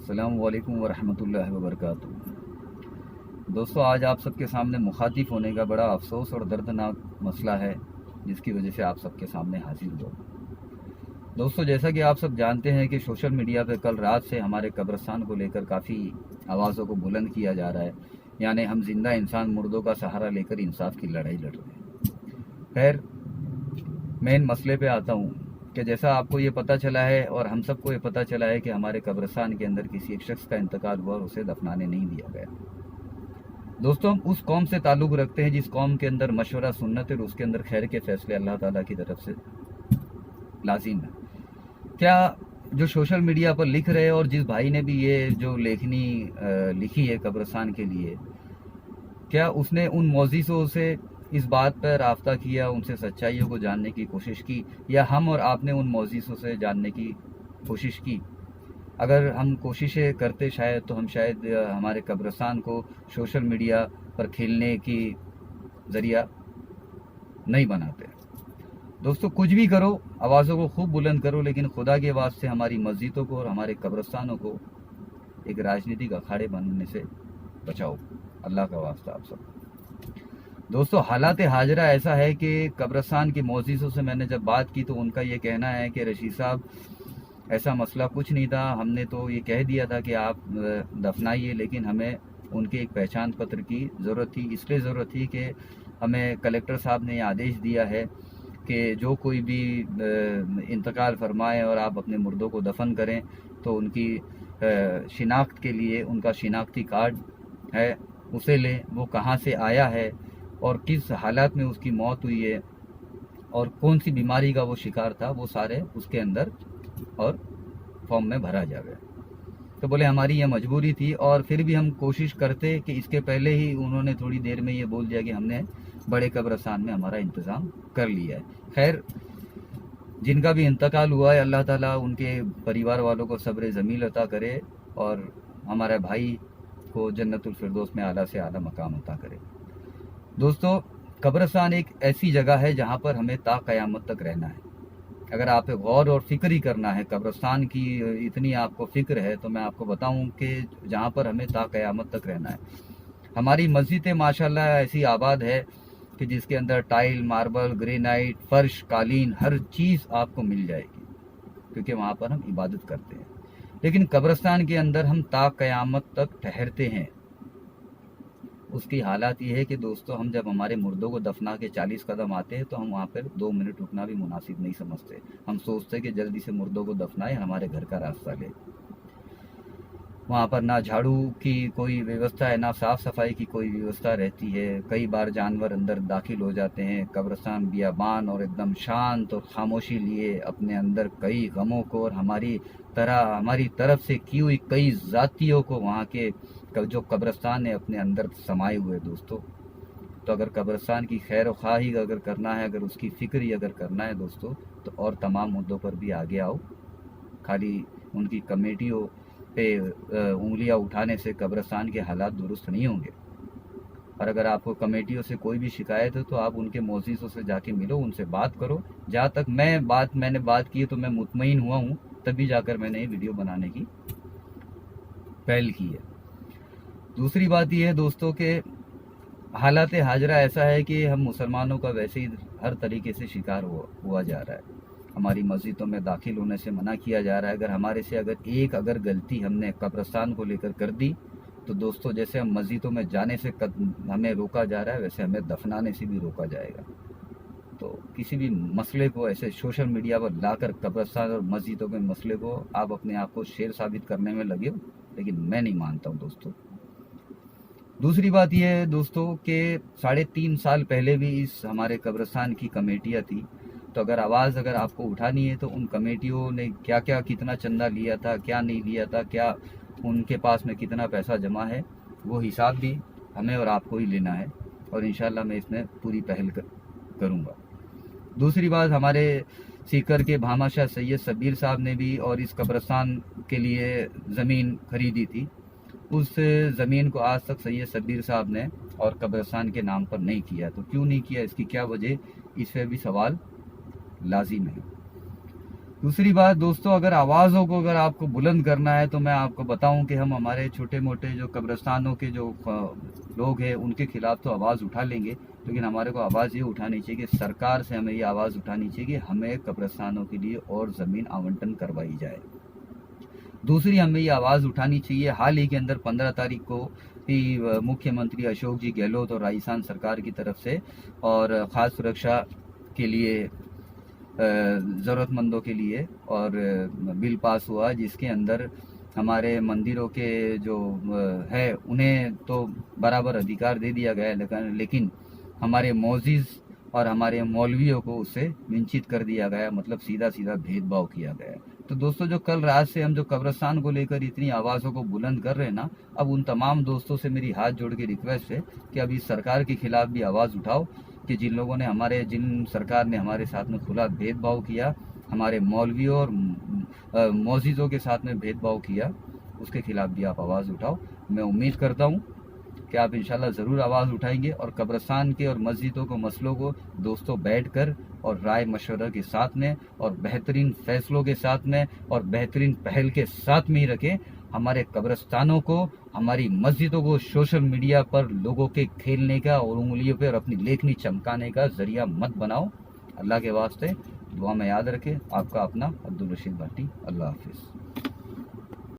अस्सलामु अलैकुम वरहमतुल्लाहि वबरकातुहू। दोस्तों, आज आप सबके सामने मुखातिब होने का बड़ा अफसोस और दर्दनाक मसला है जिसकी वजह से आप सबके सामने हाजिर हुआ। दोस्तों, जैसा कि आप सब जानते हैं कि सोशल मीडिया पे कल रात से हमारे कब्रिस्तान को लेकर काफ़ी आवाज़ों को बुलंद किया जा रहा है, यानी हम जिंदा इंसान मुर्दों का सहारा लेकर इंसाफ की लड़ाई लड़ रहे हैं। खैर, मेन मसले पे आता हूँ कि जैसा आपको ये पता चला है और हम सबको ये पता चला है कि हमारे कब्रिस्तान के अंदर किसी एक शख्स का इंतकाल हुआ और उसे दफनाने नहीं दिया गया। दोस्तों, हम उस कौम से ताल्लुक़ रखते हैं जिस कौम के अंदर मशवरा सुन्नत है और उसके अंदर खैर के फैसले अल्लाह ताला की तरफ से लाजिम है। क्या जो सोशल मीडिया पर लिख रहे हैं और जिस भाई ने भी ये जो लेखनी लिखी है कब्रिस्तान के लिए, क्या उसने उन मौज़िज़ों से इस बात पर राब्ता किया, उनसे सच्चाइयों को जानने की कोशिश की, या हम और आपने उन मौज़िज़ों से जानने की कोशिश की? अगर हम कोशिशें करते शायद तो हम शायद हमारे कब्रिस्तान को सोशल मीडिया पर खेलने की ज़रिया नहीं बनाते। दोस्तों, कुछ भी करो, आवाज़ों को खूब बुलंद करो, लेकिन खुदा के वास्ते हमारी मस्जिदों को और हमारे कब्रिस्तानों को एक राजनीतिक अखाड़े बनने से बचाओ, अल्लाह का वास्ता आप सब। दोस्तों, हालात हाजरा ऐसा है कि कब्रिस्तान के मौज़िज़ों से मैंने जब बात की तो उनका ये कहना है कि रशीद साहब, ऐसा मसला कुछ नहीं था, हमने तो ये कह दिया था कि आप दफनाइए, लेकिन हमें उनके एक पहचान पत्र की ज़रूरत थी। इसलिए ज़रूरत थी कि हमें कलेक्टर साहब ने आदेश दिया है कि जो कोई भी इंतकाल फरमाए और आप अपने मुर्दों को दफन करें तो उनकी शिनाख्त के लिए उनका शिनाख्ती कार्ड है, उसे लें, वो कहाँ से आया है और किस हालात में उसकी मौत हुई है और कौन सी बीमारी का वो शिकार था, वो सारे उसके अंदर और फॉर्म में भरा जावे। तो बोले हमारी ये मजबूरी थी, और फिर भी हम कोशिश करते कि इसके पहले ही उन्होंने थोड़ी देर में ये बोल दिया कि हमने बड़े कब्रिस्तान में हमारा इंतज़ाम कर लिया है। खैर, जिनका भी इंतकाल हुआ है, अल्लाह ताला उनके परिवार वालों को सब्र ज़मील अता करे और हमारे भाई को जन्नतुल फिरदौस में आला से आला मकाम अता करे। दोस्तों, कब्रिस्तान एक ऐसी जगह है जहाँ पर हमें ता क़यामत तक रहना है। अगर आप गौर और फिक्र ही करना है, कब्रिस्तान की इतनी आपको फ़िक्र है, तो मैं आपको बताऊं कि जहाँ पर हमें ता क़यामत तक रहना है। हमारी मस्जिदें माशाल्लाह ऐसी आबाद है कि जिसके अंदर टाइल, मार्बल, ग्रेनाइट, फर्श, कालीन, हर चीज़ आपको मिल जाएगी, क्योंकि वहाँ पर हम इबादत करते हैं। लेकिन कब्रिस्तान के अंदर हम ता क़यामत तक ठहरते हैं। उसकी हालात ये है कि दोस्तों, हम जब हमारे मुर्दों को दफना के 40 कदम आते हैं तो हम वहाँ पर 2 मिनट रुकना भी मुनासिब नहीं समझते। हम सोचते कि जल्दी से मुर्दों को दफनाएं, हमारे घर का रास्ता ले। वहाँ पर ना झाड़ू की कोई व्यवस्था है, ना साफ़ सफाई की कोई व्यवस्था रहती है। कई बार जानवर अंदर दाखिल हो जाते हैं। कब्रिस्तान बियाबान और एकदम शांत और खामोशी लिए अपने अंदर कई गमों को और हमारी तरफ से की हुई कई ज़ातियों को वहाँ के जो कब्रिस्तान है अपने अंदर समाये हुए। दोस्तों, तो अगर कब्रिस्तान की खैर ख्वाही अगर करना है, अगर उसकी फ़िक्र ही अगर करना है दोस्तों, तो और तमाम मुद्दों पर भी आगे आओ। खाली उनकी कमेटियों पे उंगलियां उठाने से कब्रिस्तान के हालात दुरुस्त नहीं होंगे। और अगर आपको कमेटियों से कोई भी शिकायत है तो आप उनके मौज़िज़ों से जाके मिलो, उनसे बात करो। जहाँ तक मैंने बात की है तो मैं मुतमईन हुआ हूँ, तभी जाकर मैंने ये वीडियो बनाने की पहल की है। दूसरी बात यह है दोस्तों कि हालात हाजरा ऐसा है कि हम मुसलमानों का वैसे ही हर तरीके से शिकार हुआ जा रहा है। हमारी मस्जिदों में दाखिल होने से मना किया जा रहा है। अगर हमारे से अगर गलती हमने कब्रिस्तान को लेकर कर दी तो दोस्तों, जैसे हम मस्जिदों में जाने से हमें रोका जा रहा है, वैसे हमें दफनाने से भी रोका जाएगा। तो किसी भी मसले को ऐसे सोशल मीडिया पर लाकर कब्रिस्तान और मस्जिदों के मसले को आप अपने आप को शेर साबित करने में लगे हो, लेकिन मैं नहीं मानता हूँ दोस्तों। दूसरी बात यह है दोस्तों कि 3.5 साल पहले भी इस हमारे कब्रिस्तान की कमेटियाँ थी। तो अगर आवाज़ आपको उठानी है तो उन कमेटियों ने क्या क्या कितना चंदा लिया था, क्या नहीं लिया था, क्या उनके पास में कितना पैसा जमा है, वो हिसाब भी हमें और आपको ही लेना है। और इंशाल्लाह मैं इसमें पूरी पहल करूँगा। दूसरी बात, हमारे सीकर के भामा शाह सैयद सबीर साहब ने भी और इस कब्रिस्तान के लिए ज़मीन खरीदी थी। उस ज़मीन को आज तक सैयद सबीर साहब ने और कब्रिस्तान के नाम पर नहीं किया। तो क्यों नहीं किया, इसकी क्या वजह, इस पर भी सवाल लाजिम है। दूसरी बात दोस्तों, अगर आवाज़ों को अगर आपको बुलंद करना है तो मैं आपको बताऊं कि हम हमारे छोटे मोटे जो कब्रिस्तानों के जो लोग हैं उनके खिलाफ तो आवाज़ उठा लेंगे, लेकिन हमारे को आवाज़ ये उठानी चाहिए कि सरकार से हमें ये आवाज़ उठानी चाहिए कि हमें कब्रिस्तानों के लिए और ज़मीन आवंटन करवाई जाए। दूसरी हमें ये आवाज़ उठानी चाहिए, हाल ही के अंदर 15 तारीख को ही मुख्यमंत्री अशोक जी गहलोत और राजस्थान सरकार की तरफ से और ख़ास सुरक्षा के लिए ज़रूरतमंदों के लिए और बिल पास हुआ, जिसके अंदर हमारे मंदिरों के जो है उन्हें तो बराबर अधिकार दे दिया गया है, लेकिन हमारे मौज़िज़ और हमारे मौलवियों को उससे वंचित कर दिया गया, मतलब सीधा सीधा भेदभाव किया गया है। तो दोस्तों, जो कल रात से हम जो कब्रिस्तान को लेकर इतनी आवाज़ों को बुलंद कर रहे हैं ना, अब उन तमाम दोस्तों से मेरी हाथ जोड़ के रिक्वेस्ट है कि अब इस सरकार के खिलाफ भी आवाज़ उठाओ कि जिन सरकार ने हमारे साथ में खुला भेदभाव किया, हमारे मौलवियों और मौज़िज़ों के साथ में भेदभाव किया, उसके खिलाफ भी आप आवाज़ उठाओ। मैं उम्मीद करता हूँ कि आप इंशाल्लाह ज़रूर आवाज़ उठाएंगे और कब्रिस्तान के और मस्जिदों को मसलों को दोस्तों बैठकर और राय मशवरा के साथ में और बेहतरीन फ़ैसलों के साथ में और बेहतरीन पहल के साथ में ही रखें। हमारे कब्रिस्तानों को, हमारी मस्जिदों को सोशल मीडिया पर लोगों के खेलने का और उंगलियों पर अपनी लेखनी चमकाने का ज़रिया मत बनाओ। अल्लाह के वास्ते दुआ में याद रखें। आपका अपना अब्दुल रशीद भाटी। अल्लाह हाफिज़।